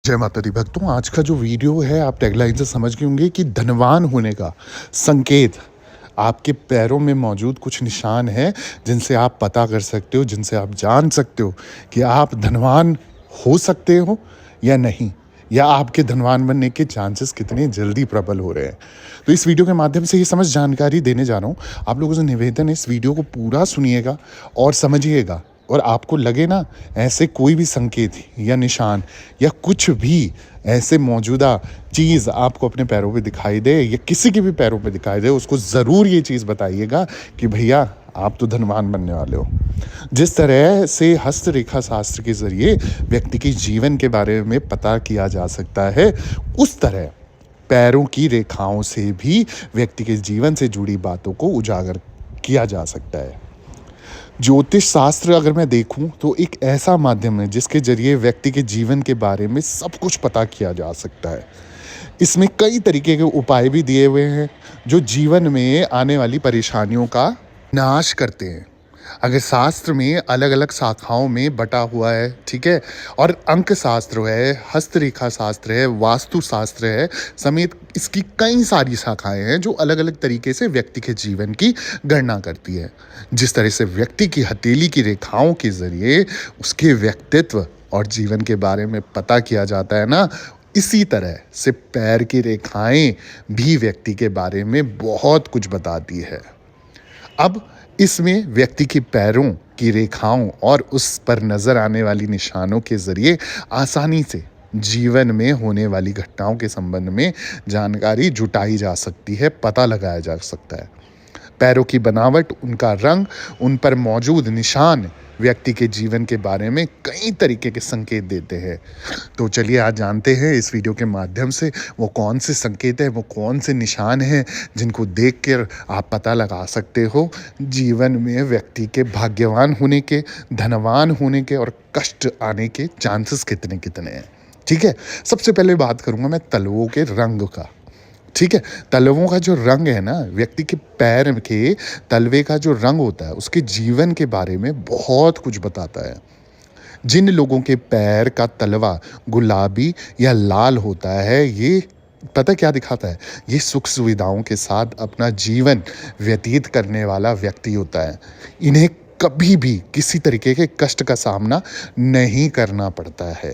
जय माता दी भक्तों। आज का जो वीडियो है आप टैगलाइन से समझ गए होंगे कि धनवान होने का संकेत आपके पैरों में मौजूद कुछ निशान हैं जिनसे आप पता कर सकते हो, जिनसे आप जान सकते हो कि आप धनवान हो सकते हो या नहीं, या आपके धनवान बनने के चांसेस कितने जल्दी प्रबल हो रहे हैं। तो इस वीडियो के माध्यम से ये समझ जानकारी देने जा रहा हूँ। आप लोगों से निवेदन है, इस वीडियो को पूरा सुनिएगा और समझिएगा, और आपको लगे ना ऐसे कोई भी संकेत या निशान या कुछ भी ऐसे मौजूदा चीज़ आपको अपने पैरों पे दिखाई दे या किसी के भी पैरों पे दिखाई दे, उसको ज़रूर ये चीज़ बताइएगा कि भैया आप तो धनवान बनने वाले हो। जिस तरह से हस्तरेखा शास्त्र के ज़रिए व्यक्ति के जीवन के बारे में पता किया जा सकता है, उस तरह पैरों की रेखाओं से भी व्यक्ति के जीवन से जुड़ी बातों को उजागर किया जा सकता है। ज्योतिष शास्त्र अगर मैं देखूं तो एक ऐसा माध्यम है जिसके जरिए व्यक्ति के जीवन के बारे में सब कुछ पता किया जा सकता है। इसमें कई तरीके के उपाय भी दिए हुए हैं जो जीवन में आने वाली परेशानियों का नाश करते हैं। अगर शास्त्र में अलग अलग शाखाओं में बटा हुआ है, ठीक है, और अंक शास्त्र है, हस्तरेखा शास्त्र है, वास्तु शास्त्र है, समेत इसकी कई सारी शाखाएं हैं जो अलग अलग तरीके से व्यक्ति के जीवन की गणना करती है। जिस तरह से व्यक्ति की हथेली की रेखाओं के जरिए उसके व्यक्तित्व और जीवन के बारे में पता किया जाता है ना, इसी तरह से पैर की रेखाएं भी व्यक्ति के बारे में बहुत कुछ बताती है। अब इसमें व्यक्ति के पैरों की रेखाओं और उस पर नजर आने वाली निशानों के जरिए आसानी से जीवन में होने वाली घटनाओं के संबंध में जानकारी जुटाई जा सकती है, पता लगाया जा सकता है। पैरों की बनावट, उनका रंग, उन पर मौजूद निशान व्यक्ति के जीवन के बारे में कई तरीके के संकेत देते हैं। तो चलिए आज जानते हैं इस वीडियो के माध्यम से वो कौन से संकेत हैं, वो कौन से निशान हैं जिनको देख कर आप पता लगा सकते हो जीवन में व्यक्ति के भाग्यवान होने के, धनवान होने के और कष्ट आने के चांसेस कितने कितने हैं। ठीक है, सबसे पहले बात करूंगा मैं तलवों के रंग का। ठीक है, तलवों का जो रंग है ना, व्यक्ति के पैर के तलवे का जो रंग होता है उसके जीवन के बारे में बहुत कुछ बताता है। जिन लोगों के पैर का तलवा गुलाबी या लाल होता है, ये पता क्या दिखाता है? ये सुख सुविधाओं के साथ अपना जीवन व्यतीत करने वाला व्यक्ति होता है। इन्हें कभी भी किसी तरीके के कष्ट का सामना नहीं करना पड़ता है।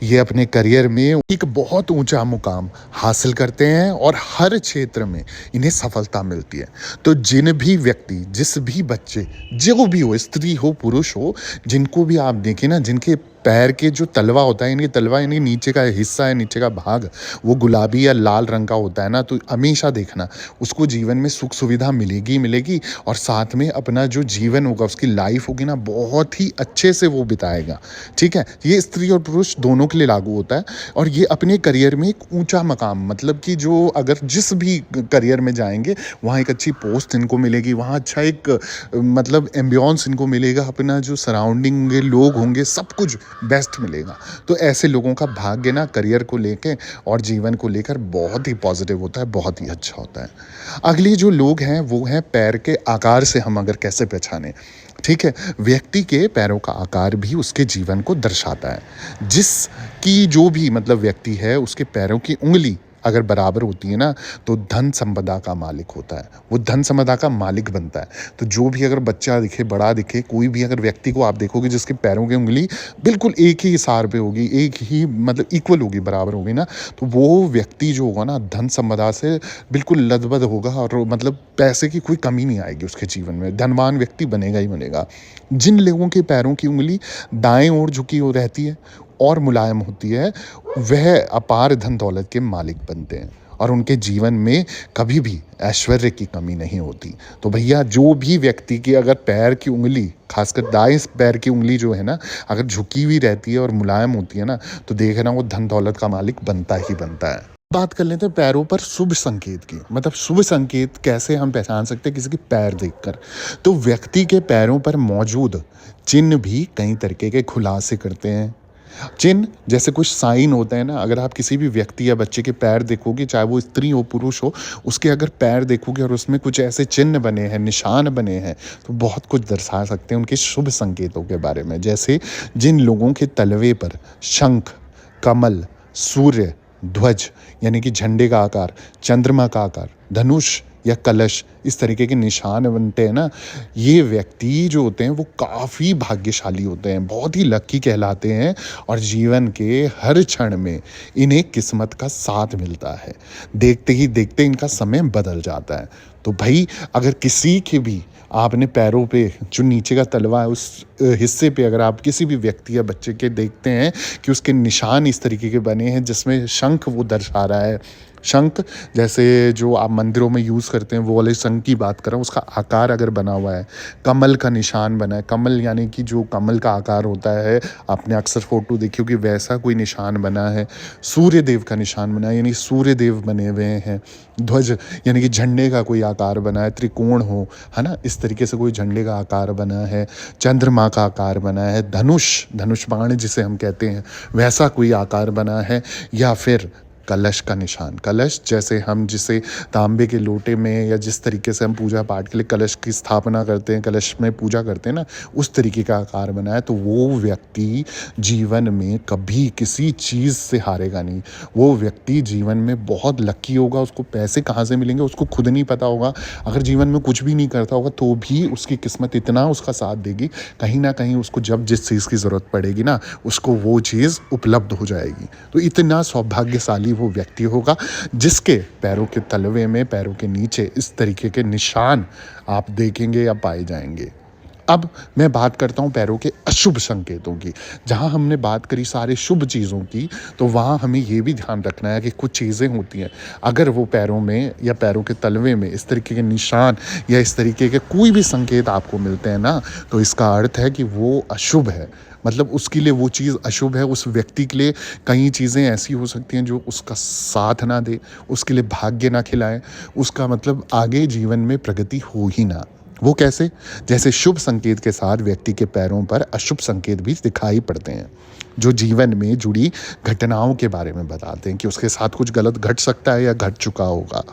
ये अपने करियर में एक बहुत ऊंचा मुकाम हासिल करते हैं और हर क्षेत्र में इन्हें सफलता मिलती है। तो जिन भी व्यक्ति, जिस भी बच्चे, जो भी हो, स्त्री हो पुरुष हो, जिनको भी आप देखें ना, जिनके पैर के जो तलवा होता है, इनके तलवा यानी नीचे का हिस्सा है, नीचे का भाग वो गुलाबी या लाल रंग का होता है ना, तो हमेशा देखना उसको जीवन में सुख सुविधा मिलेगी मिलेगी, और साथ में अपना जो जीवन होगा, उसकी लाइफ होगी ना, बहुत ही अच्छे से वो बिताएगा। ठीक है, ये स्त्री और पुरुष दोनों के लिए लागू होता है। और ये अपने करियर में एक ऊंचा मकाम, मतलब कि जो अगर जिस भी करियर में जाएंगे वहाँ एक अच्छी पोस्ट इनको मिलेगी, वहाँ अच्छा एक मतलब एम्बियंस इनको मिलेगा, अपना जो सराउंडिंग लोग होंगे सब कुछ बेस्ट मिलेगा। तो ऐसे लोगों का भाग्य ना करियर को लेके और जीवन को लेकर बहुत ही पॉजिटिव होता है, बहुत ही अच्छा होता है। अगले जो लोग हैं वो हैं पैर के आकार से हम अगर कैसे पहचाने। ठीक है, व्यक्ति के पैरों का आकार भी उसके जीवन को दर्शाता है। जिसकी जो भी मतलब व्यक्ति है, उसके पैरों की उंगली अगर बराबर होती है ना, तो धन संपदा का मालिक होता है, वो धन संपदा का मालिक बनता है। तो जो भी अगर बच्चा दिखे, बड़ा दिखे, कोई भी अगर व्यक्ति को आप देखोगे जिसके पैरों की उंगली बिल्कुल एक ही सार पे होगी, एक ही मतलब इक्वल होगी, बराबर होगी ना, तो वो व्यक्ति जो होगा ना धन संपदा से बिल्कुल लदबद होगा और मतलब पैसे की कोई कमी नहीं आएगी उसके जीवन में, धनवान व्यक्ति बनेगा ही बनेगा। जिन लोगों के पैरों की उंगली दाएं ओर झुकी हो रहती है और मुलायम होती है, वह अपार धन दौलत के मालिक बनते हैं और उनके जीवन में कभी भी ऐश्वर्य की कमी नहीं होती। तो भैया जो भी व्यक्ति की अगर पैर की उंगली, खासकर दाएं पैर की उंगली जो है ना, अगर झुकी हुई रहती है और मुलायम होती है ना, तो देखना वो धन दौलत का मालिक बनता ही बनता है। बात कर लेते हैं पैरों पर शुभ संकेत की, मतलब शुभ संकेत कैसे हम पहचान सकते हैं किसी के पैर देखकर। तो व्यक्ति के पैरों पर मौजूद चिन्ह भी कई तरीके के खुलासे करते हैं। चिन्ह जैसे कुछ साइन होते हैं ना, अगर आप किसी भी व्यक्ति या बच्चे के पैर देखोगे, चाहे वो स्त्री हो पुरुष हो, उसके अगर पैर देखोगे और उसमें कुछ ऐसे चिन्ह बने हैं, निशान बने हैं, तो बहुत कुछ दर्शा सकते हैं उनके शुभ संकेतों के बारे में। जैसे जिन लोगों के तलवे पर शंख, कमल, सूर्य, ध्वज यानी कि झंडे का आकार, चंद्रमा का आकार, धनुष या कलश, इस तरीके के निशान बनते हैं ना, ये व्यक्ति जो होते हैं वो काफ़ी भाग्यशाली होते हैं, बहुत ही लकी कहलाते हैं और जीवन के हर क्षण में इन्हें किस्मत का साथ मिलता है। देखते ही देखते इनका समय बदल जाता है। तो भाई अगर किसी के भी आपने पैरों पे जो नीचे का तलवा है उस हिस्से पे अगर आप किसी भी व्यक्ति या बच्चे के देखते हैं कि उसके निशान इस तरीके के बने हैं जिसमें शंख वो दर्शा रहा है, शंख जैसे जो आप मंदिरों में यूज़ करते हैं वो वाले शंख की बात कर रहा हूँ, उसका आकार अगर बना हुआ है, कमल का निशान बना है, कमल यानी कि जो कमल का आकार होता है, आपने अक्सर फोटो देखी होगी वैसा कोई निशान बना है, सूर्य देव का निशान बना है यानी सूर्य देव बने हुए हैं, ध्वज यानी कि झंडे का कोई आकार बना है, त्रिकोण हो, है ना, इस तरीके से कोई झंडे का आकार बना है, चंद्रमा का आकार बना है, धनुष, धनुष बाण जिसे हम कहते हैं वैसा कोई आकार बना है, या फिर कलश का निशान, कलश जैसे हम जिसे तांबे के लोटे में या जिस तरीके से हम पूजा पाठ के लिए कलश की स्थापना करते हैं, कलश में पूजा करते हैं ना, उस तरीके का आकार बना है, तो वो व्यक्ति जीवन में कभी किसी चीज़ से हारेगा नहीं। वो व्यक्ति जीवन में बहुत लकी होगा, उसको पैसे कहाँ से मिलेंगे उसको खुद नहीं पता होगा। अगर जीवन में कुछ भी नहीं करता होगा तो भी उसकी किस्मत इतना उसका साथ देगी, कहीं ना कहीं उसको जब जिस चीज़ की ज़रूरत पड़ेगी ना उसको वो चीज़ उपलब्ध हो जाएगी। तो इतना सौभाग्यशाली वो व्यक्ति होगा जिसके पैरों के तलवे में, पैरों के नीचे इस तरीके के निशान आप देखेंगे या पाए जाएंगे। अब मैं बात करता हूँ पैरों के अशुभ संकेतों की। जहाँ हमने बात करी सारे शुभ चीज़ों की, तो वहाँ हमें ये भी ध्यान रखना है कि कुछ चीज़ें होती हैं, अगर वो पैरों में या पैरों के तलवे में इस तरीके के निशान या इस तरीके के कोई भी संकेत आपको मिलते हैं ना, तो इसका अर्थ है कि वो अशुभ है। मतलब उसके लिए वो चीज़ अशुभ है, उस व्यक्ति के लिए कई चीज़ें ऐसी हो सकती हैं जो उसका साथ ना दे, उसके लिए भाग्य ना खिलाए, उसका मतलब आगे जीवन में प्रगति हो ही ना। वो कैसे? जैसे शुभ संकेत के साथ व्यक्ति के पैरों पर अशुभ संकेत भी दिखाई पड़ते हैं, जो जीवन में जुड़ी घटनाओं के बारे में बताते हैं कि उसके साथ कुछ गलत घट सकता है या घट चुका होगा।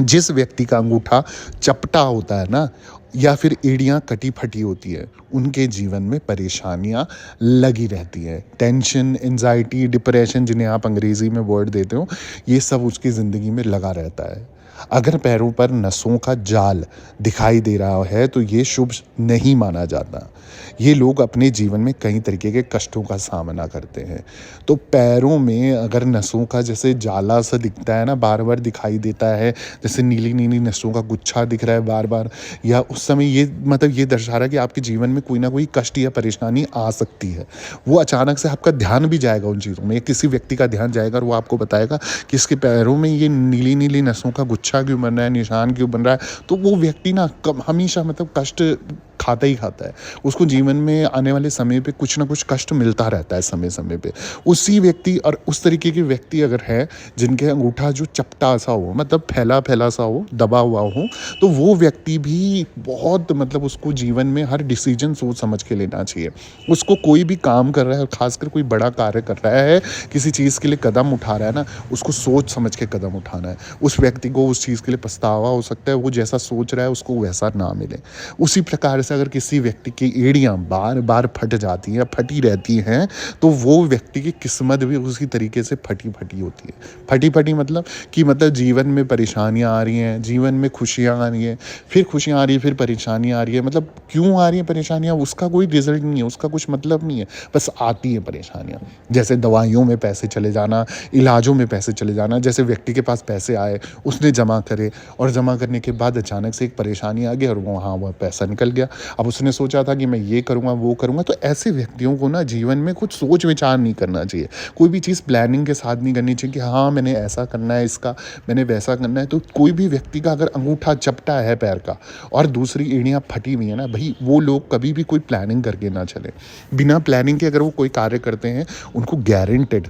जिस व्यक्ति का अंगूठा चपटा होता है ना, या फिर एड़ियाँ कटी फटी होती है, उनके जीवन में परेशानियाँ लगी रहती हैं। टेंशन, एंजाइटी, डिप्रेशन जिन्हें आप अंग्रेज़ी में वर्ड देते हो, ये सब उसकी ज़िंदगी में लगा रहता है। अगर पैरों पर नसों का जाल दिखाई दे रहा है तो ये शुभ नहीं माना जाता। ये लोग अपने जीवन में कई तरीके के कष्टों का सामना करते हैं। तो पैरों में अगर नसों का जैसे जाला सा दिखता है ना, बार बार दिखाई देता है, जैसे नीली नीली नसों का गुच्छा दिख रहा है बार बार, या उस समय ये मतलब ये दर्शा रहा है कि आपके जीवन में कोई ना कोई कष्ट या परेशानी आ सकती है। वो अचानक से आपका ध्यान भी जाएगा उन चीज़ों में, किसी व्यक्ति का ध्यान जाएगा और वो आपको बताएगा कि इसके पैरों में ये नीली नीली नसों का गुच्छा क्यों बन रहा है, निशान क्यों बन रहा है। तो वो व्यक्ति ना हमेशा मतलब कष्ट खाता ही खाता है, उसको जीवन में आने वाले समय पे कुछ ना कुछ कष्ट मिलता रहता है समय समय पे। उसी व्यक्ति और उस तरीके के व्यक्ति अगर है जिनके अंगूठा जो चपटा सा हो, मतलब फैला फैला सा हो, दबा हुआ हो, तो वो व्यक्ति भी बहुत मतलब उसको जीवन में हर डिसीजन सोच समझ के लेना चाहिए। उसको कोई भी काम कर रहा है और खासकर कोई बड़ा कार्य कर रहा है, किसी चीज़ के लिए कदम उठा रहा है ना, उसको सोच समझ के कदम उठाना है। उस व्यक्ति को उस चीज़ के लिए पछतावा हो सकता है, वो जैसा सोच रहा है उसको वैसा ना मिले। उसी प्रकार से अगर किसी व्यक्ति की एड़ियाँ बार बार फट जाती हैं, फटी रहती हैं, तो वो व्यक्ति की किस्मत भी उसी तरीके से फटी फटी होती है। फटी फटी मतलब कि मतलब जीवन में परेशानियाँ आ रही हैं, जीवन में खुशियाँ आ रही हैं, फिर खुशियाँ आ रही है, फिर परेशानियाँ आ रही है। मतलब क्यों आ रही हैं परेशानियाँ, उसका कोई रिजल्ट नहीं है, उसका कुछ मतलब नहीं है, बस आती हैं परेशानियाँ। जैसे दवाइयों में पैसे चले जाना, इलाजों में पैसे चले जाना। जैसे व्यक्ति के पास पैसे आए, उसने जमा करे और जमा करने के बाद अचानक से एक परेशानी आ गई और वहाँ वह पैसा निकल गया। अब उसने सोचा था कि मैं ये करूँगा वो करूँगा। तो ऐसे व्यक्तियों को ना जीवन में कुछ सोच विचार नहीं करना चाहिए, कोई भी चीज़ प्लानिंग के साथ नहीं करनी चाहिए कि हाँ मैंने ऐसा करना है, इसका मैंने वैसा करना है। तो कोई भी व्यक्ति का अगर अंगूठा चपटा है पैर का और दूसरी एड़ियाँ फटी हुई है ना, भाई वो लोग कभी भी कोई प्लानिंग करके ना चले। बिना प्लानिंग के अगर वो कोई कार्य करते हैं, उनको गारंटेड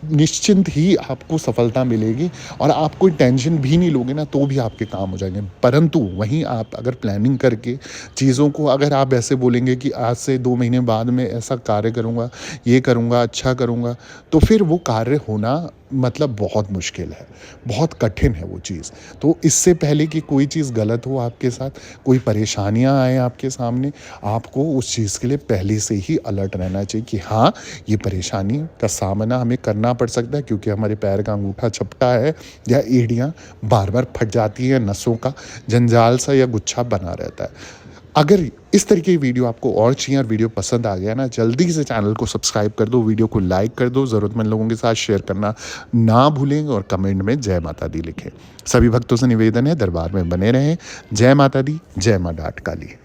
निश्चिंत ही आपको सफलता मिलेगी और आप कोई टेंशन भी नहीं लोगे ना तो भी आपके काम हो जाएंगे। परंतु वहीं आप अगर प्लानिंग करके चीज़ों चीज़ों को अगर आप ऐसे बोलेंगे कि आज से 2 महीने बाद मैं ऐसा कार्य करूँगा, ये करूँगा, अच्छा करूँगा, तो फिर वो कार्य होना मतलब बहुत मुश्किल है, बहुत कठिन है वो चीज़। तो इससे पहले कि कोई चीज़ गलत हो आपके साथ, कोई परेशानियाँ आएँ आपके सामने, आपको उस चीज़ के लिए पहले से ही अलर्ट रहना चाहिए कि हाँ, ये परेशानी का सामना हमें करना पड़ सकता है, क्योंकि हमारे पैर का अंगूठा चपटा है या एड़ियाँ बार-बार फट जाती हैं, नसों का जंजाल सा या गुच्छा बना रहता है। अगर इस तरीके की वीडियो आपको और चाहिए और वीडियो पसंद आ गया ना, जल्दी से चैनल को सब्सक्राइब कर दो, वीडियो को लाइक कर दो, ज़रूरतमंद लोगों के साथ शेयर करना ना भूलें और कमेंट में जय माता दी लिखें। सभी भक्तों से निवेदन है, दरबार में बने रहें। जय माता दी, जय माँ डाट काली।